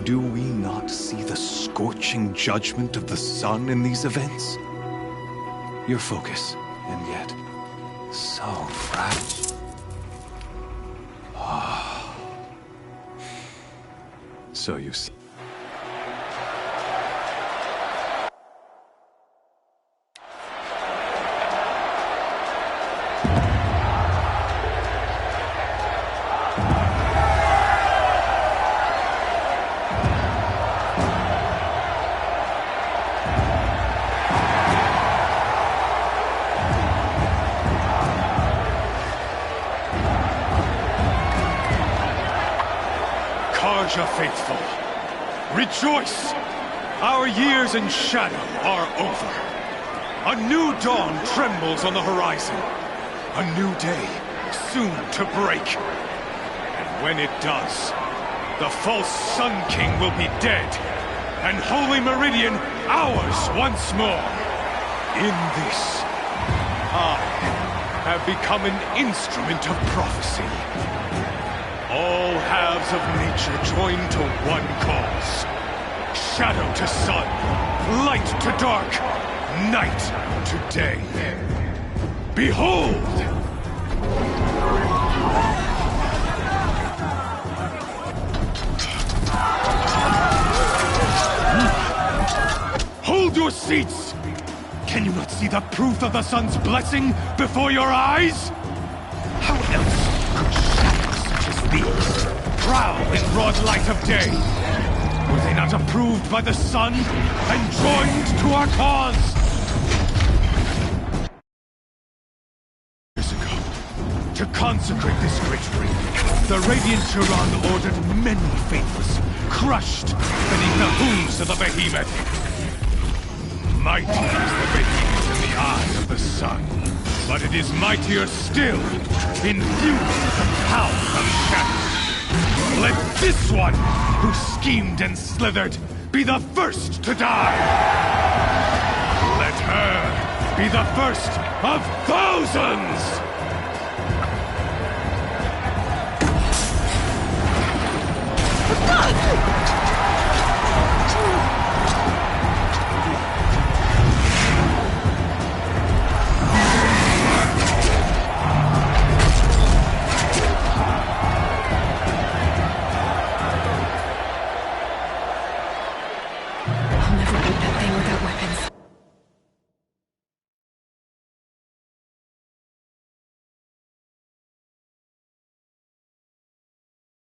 Do we not see the scorching judgment of the sun in these events? Your focus, and yet, so fragile. Ah. So you see. Persia faithful, rejoice! Our years in shadow are over. A new dawn trembles on the horizon. A new day soon to break. And when it does, the false Sun King will be dead, and Holy Meridian ours once more. In this, I have become an instrument of prophecy. All halves of nature join to one cause. Shadow to sun, light to dark, night to day. Behold! Hold your seats! Can you not see the proof of the sun's blessing before your eyes? How else could shadows such as these prowl in broad light of day? Were they not approved by the sun and joined to our cause? Years ago, to consecrate this great ring, the Radiant Turan ordered many faithless, crushed beneath the hooves of the behemoth. Mighty is the behemoth in the eye of the sun, but it is mightier still, infused with the power of shadow. Let this one, who schemed and slithered, be the first to die! Let her be the first of thousands!